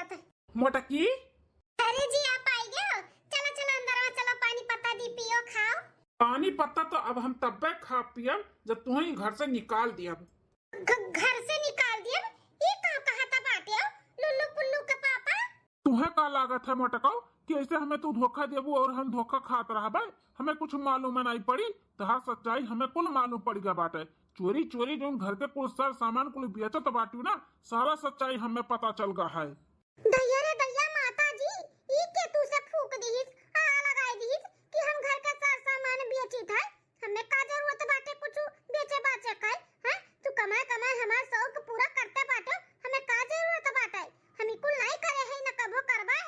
करत है। मोटकी अरे जी आप आई गए। चलो चलो अंदर आओ, चलो पानी पत्ता दी पियो खाओ। पानी पत्ता तो अब हम तब्बे खा पियब जब तुम्हें घर से निकाल दिया। घर से निकाल दिया? ये कहा था बाटे हो लुल्लू पुल्लू के पापा। तुम्हें का लागत है मोटकाओ कि ऐसे हमें तू धोखा देबू और हम धोखा खात रहा। हमें कुछ मालूम नहीं पड़ी तहा सच्चाई हमें कुल मालूम पड़ गया बाटे। चोरी चोरी जो घर के कुल सर सामान कुल बेचत बाटू ना, सारा सच्चाई हमें पता चल गया है। दैया रे दैया माता जी, ई के तू से फूक दीस आ लगाई दीस कि हम घर का सारा सामान बेची था। हमें का जरूरत बाटे कुछ बेचे बाचे का है? तू कमाए कमाए हमार शौक पूरा करते बाटे, हमें का जरूरत बाटे? हम कुल नहीं करे है न कबो करबाए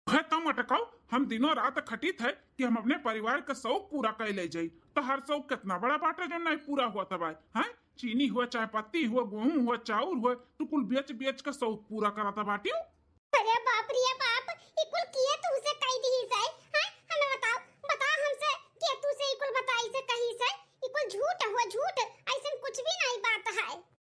है तो मोटकाओ हम दिनों रात खटित है कि हम अपने परिवार का शौक पूरा कर ले जाई। तो हर शौक कितना बड़ा बाटे जो नहीं पूरा हुआ तब है। चीनी हुआ, चाय पत्ती हुआ, गेहूं हुआ, चाउर हुआ, तू कुल बेच बेच का शौक पूरा कराता बाटी। अरे बाप रे बाप, इकुल किए तू से कही दी है? हैं हमें बताओ बता हमसे के तू से इकुल बताई से कही से? इकुल झूठ हुआ झूठ, ऐसा कुछ भी नहीं बात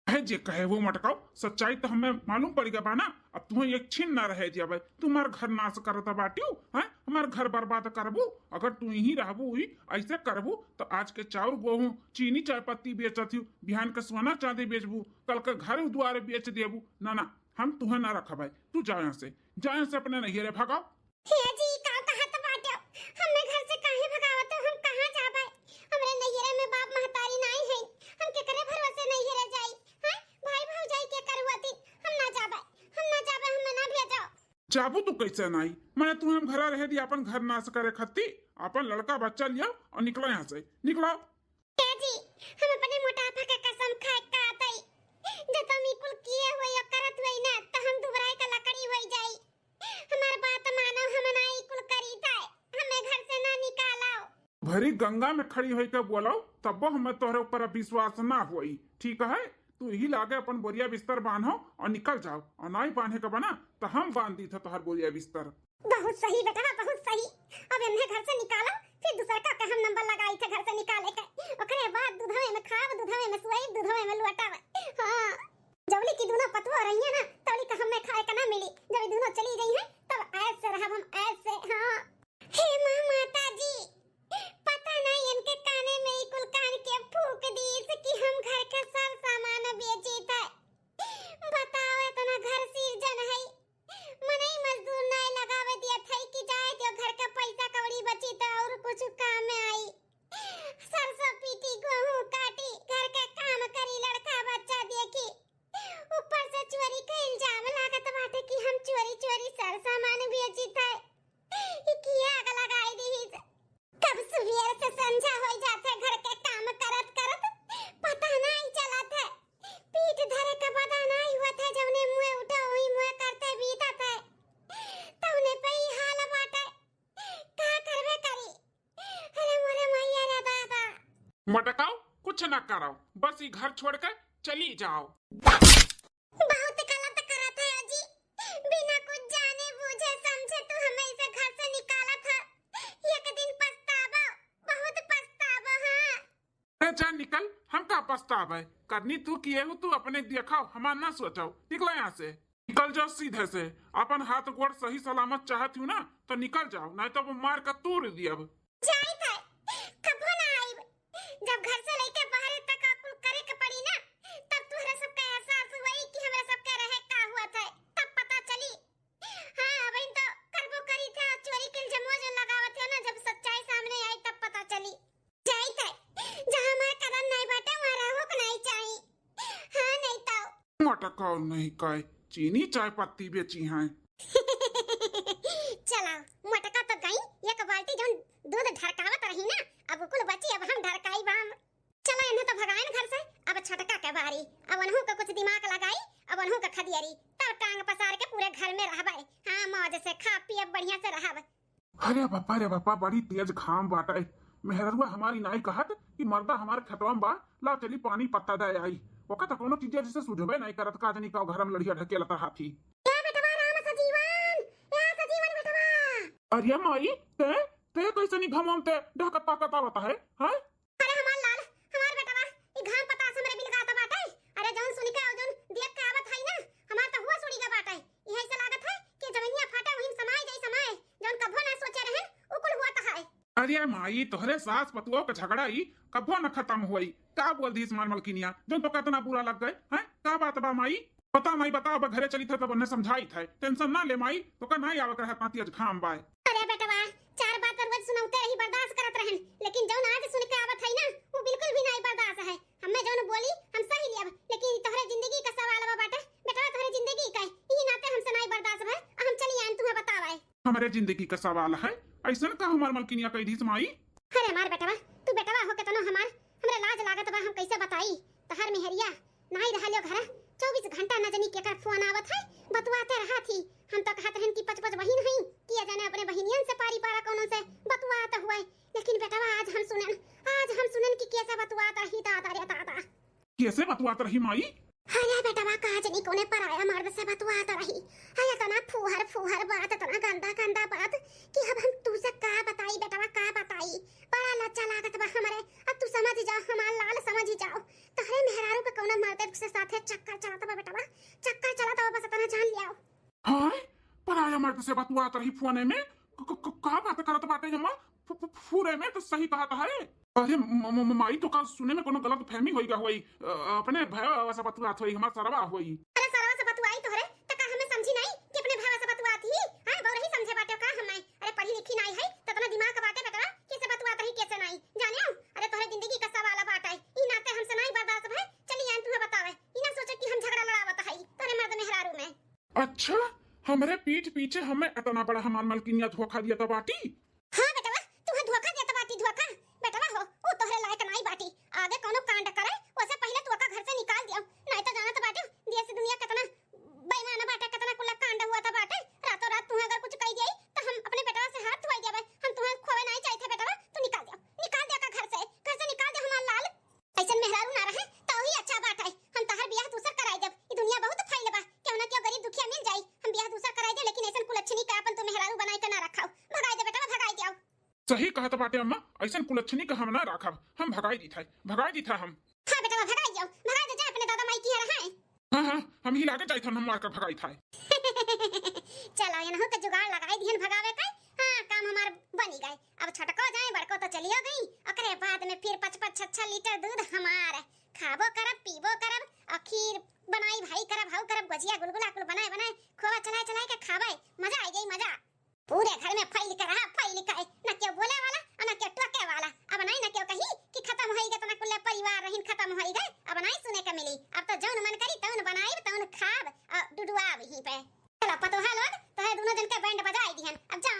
है जे कहे वो मटकाओ सच्चाई तो हमें मालूम पड़ गया बाना। अब तुम्हें एक छीन ना रहे जब तुम्हार घर नाश करता बाटियो है, हमार घर बर्बाद करबू। अगर तू ही रहबू ही ऐसे करबू तो आज के चाउर गेहूं चीनी चाय पत्ती बेचत हूँ, बिहान के सोना चांदी बेचबू, कल के घर द्वारे बेच देबू। ना ना हम तुम्हें ना रखा। तू जाओ यहाँ से, जाओ यहाँ से, अपने नैहरे भगाओ। हे जी का कहत बाटे, हमें घर से काहे भगावत? हम कहां जाबे? हमरे नैहरे में बाप महतारी नहीं है, हम केकरे भरोसे नैहरे जाई? हैं भाई भौजाई के करवती, हम ना जाबे, हमें ना भेजो। जाबू तू कैसे नहीं? मैंने तुम्हें घर रह दिया अपन घर नाश करे खत्ती। अपन लड़का बच्चा लिया और निकलो यहाँ से, निकलो। हे जी हम अपने मोटापा का कसम खाए का आतई, जब तुम इकुल किए हुए या करत हुई ना तो हम दुबराई का लकड़ी होई जाई। हमार बात मानो, हम ना इकुल करी था, हमें घर से ना निकालो। भरी गंगा में खड़ी होई के बोलो तब हमें तोहरे ऊपर विश्वास ना हुई। ठीक है तू ही लागे अपन बोरिया बिस्तर बांधो और निकल जाओ, और ना ही बांधे का बना तो हम बांध दी था तोहर बोरिया बिस्तर। बहुत सही बेटा बहुत सही। अब इन्हें घर से निकालो, फिर दूसरा का हम नंबर लगाई थे घर से निकाले के। ओकरे बाद दूधवे में खाव, दूधवे में सुई, दूधवे में लुटावे। हां जवली की दोनों पतवा रही है ना, तवली का हमें खाए का ना मिली। जब दोनों चली गई हैं तब ऐसे रहब हम ऐसे। हां हे मां माता जी, पता नहीं इनके काने में इकुल कान के फूक दी कि हम घर का सब सामान बेची था। बताओ इतना घर सीजन है, मने मजदूर नहीं लगावे दिया था कि जाए जो घर का पैसा कौड़ी बची तो और कुछ काम में आई। सरसों पीटी, गेहूं काटी, घर का काम करी, लड़का बच्चा देखी, ऊपर से चोरी का इल्जाम लागत बाटे कि हम चोरी चोरी सर सामान बेची था। ये किया आग लगाई दी। कब सुबह से संझा हो जाता घर के काम करत करत, पता नहीं चला था। पीठ धरे का पता नहीं हुआ था, जब ने मुंह उठा हुई मुंह करते बीता था। तौने पे ही हाल बाटे, का करबे करी? अरे मोरे मैया रे दादा। मटकाओ कुछ ना करो, बस ये घर छोड़ कर चली जाओ। बहुत गलत करत है अजी, बिना कुछ जाने बूझे समझे तू हमें इसे घर से निकाला था। एक दिन पछतावा, बहुत पछतावा। हां जा निकल, हम का पछतावा है? करनी तू किए हो तू अपने दिखाओ, हमार ना सोचाओ। निकलो यहाँ से, निकल जाओ सीधे से। अपन हाथ गोड़ सही सलामत चाहती हूँ ना तो निकल जाओ, नहीं तो वो मार कर तोड़ दिया। जाई था कबो ना आई। जब घर से लेके बाहर तक कुल करे के पड़ी ना, तब तुहरा सबका एहसास हुई कि हमरा सबके रहे का हुआ था, तब पता चली। हां अब तो करबो करी था, चोरी के इल्जाम जो लगावत है ना, जब सच्चाई सामने आई तब पता चली। जाई था जहां हमारा कदम नहीं बाटे वहां रहो के नहीं चाहिए। हां नहीं तो मटकाओ नहीं कहे चीनी चाय पत्ती बेची हैं। चला मटका तो गई, एक बाल्टी जो दूध ढरकावत रही ना, अब कुल बची, अब हम ढरकाई बाम। चलो इन्हें तो भगाए घर से, अब छटका के बारी। अब अनहु का कुछ दिमाग लगाई, अब अनहु का खदियरी, तब टांग पसार के पूरे घर में रहबे। हां मौज से खा पिए बढ़िया से रहबे। अरे बापा बड़ी तेज घाम बाटे। मेहरुआ हमारी नाई कहत कि मर्दा हमारे खेतवा में बा, ला चली पानी पत्ता दे आई। ओका तो कोनो चीज जैसे सुझबे नहीं करत का जनी का घर में लड़िया ढकेलता हाथी। ए बेटवा राम सजीवन, ए सजीवन बेटवा। अरे माई ते ते कैसे नहीं घमम ते ढकता कता बता है? हां अरे हमार लाल, हमार बेटवा ई घाम पता हमरे बिल गाता बाटे। अरे जौन सुनी के जौन देख के आवत है ना, हमार तो हुआ सुनी के बाटे। यही से लागत है कि अरे माई तोहरे सास पतुओं का झगड़ा ही कबो न खत्म हुई। का बोल दी मार मलकिनिया जो तो कितना बुरा लग गए हैं। का बात बा माई पता नहीं बताओ। अब घरे चली था तब उन्हें समझाई था। टेंशन ना ले माई तो का नहीं आवे कर पाती आज घाम बाय। अरे बेटवा चार बात पर रोज सुनाते रही बर्दाश्त करत रहन, लेकिन जौन आज सुन के आवत है ना वो बिल्कुल भी नहीं बर्दाश्त है। हमें जौन बोली हम सही लिया, लेकिन तोहरे जिंदगी का सवाल बा बेटा। बेटा तोहरे जिंदगी का ई नाते हमसे नहीं बर्दाश्त है। हम चली आन तुम्हें बतावे हमारे जिंदगी का सवाल है ऐसा का हमार मलकिनिया कह दी माई। अरे मार बेटवा तू बेटवा हो के तनो हमरे लाज लागत बा। हम कैसे बताई तहर मेहरिया नहीं रहलियो घर 24 घंटा न जानी केकर फोन आवत है बतवाते रहा थी। हम तो कहत रहन कि पच बहिन हई किया जाने अपने बहिनियन से पारी पारा कोनो से बतवात हुए, लेकिन बेटवा आज हम सुनन कि कैसे बतवात रही दादा रे दादा। कैसे बतवात रही माई? हाया बेटवा का जनी कोने पर आया मर्द से बतवात रही। हाया तना फुहर बात तना गंदा बात कि अब हम तुझसे का बताई बेटवा का बताई। बड़ा लज्जा लागत बा हमरे। अब तू समझ जा हमार लाल समझ जाओ। तहरे मेहरारू पे कोनो मर्द से साथे चक्कर चलाता बा बेटवा। चक्कर चलाता बस तना जान लियाओ। हाय पराया मर्द से बतवात रही फोने में का बात करत बाटे जम्मा फूरे में तो सही कहा है। अरे माई तो का सुने में कोनो गलत फहमी होईगा होई अपने भैया से बतवात होई हमार सरवा होई। अरे सरवा से बतवाई तोहरे त का हमें समझी नहीं कि अपने भैया से बतवात ही हां बहु रही समझे बाटे का हमें। अरे पढ़ी लिखी नहीं है त तना दिमाग का बाटे बेटा कैसे बतवात रही कैसे नहीं जाने। अरे तोहरे जिंदगी का सवाल बाटे ई नाते हमसे नहीं बर्दाश्त है। चली आन तुम्हें बतावे ई ना सोचे कि हम झगड़ा लड़ावत है तोरे मर्द मेहरारू में। अच्छा हमरे पीठ पीछे हमें इतना बड़ा हमार मलकिनिया धोखा दिया था बाटी। हां बेटवा तुम्हें धोखा देता बाटी धोखा बेटवा हो वो तोहरे लायक नहीं बाटी। आगे कोनो कांड करे उससे पहले तू का घर से निकाल दियो नहीं तो जाना तो बाटी देश दुनिया कितना बेईमान बाटे कितना कुल कांड हुआ था बाटे। रातों रात तू अगर कुछ कह दिए तो हम अपने बेटवा से हाथ धोई देबे। हम तुम्हें खोवे नहीं चाहते बेटवा। तू निकाल दिया का घर से निकाल दे हमार लाल। ऐसा मेहरारू ना रहे तो ही अच्छा बात है। हम तहर बियाह दूसर कराई देब। ई दुनिया बहुत फैल बा क्यों ना क्यों गरीब दुखिया मिल जाई हम बियाह दूसर कराई दे, लेकिन ऐसा कुलच्छनी का अपन तो मेहरारू बनाई के ना रखाओ। भगाई दे बेटा भगाई दियो। सही कहत बाटे अम्मा ऐसा कुलच्छनी का हम ना राखब। हम भगाई दी था हम। हां बेटा भगाई दियो भगाई दे जा अपने दादा माई की रहा है। हां हम ही लागे जाई था हम मार कर भगाई था। चलो यनहु के जुगाड़ लगाई दिहन भगावे का। हां काम हमार बनी गए। अब छटको जाए बड़को तो चलियो गई। ओकरे बाद में फिर 5-6 लीटर दूध हमार खाबो करब पीबो करब। खीर बनाई भाई करब हाउ करब गजिया गुलगुला कुल बनाए खोवा चलाए के खावे। मजा आ गई मजा। पूरे घर में फैल के रहा न क्यों बोले वाला और न क्यों टोके वाला। अब नहीं न क्यों कही कि खत्म होई गए तना कुल परिवार रहिन खत्म होई गए। अब नहीं सुने के मिली। अब तो जौन मन करी तौन बनाई तौन खाब और डुडुआ भी पे। चलो पतोहा लोग तो है दोनों जन के बैंड बजाई दिहन। अब जा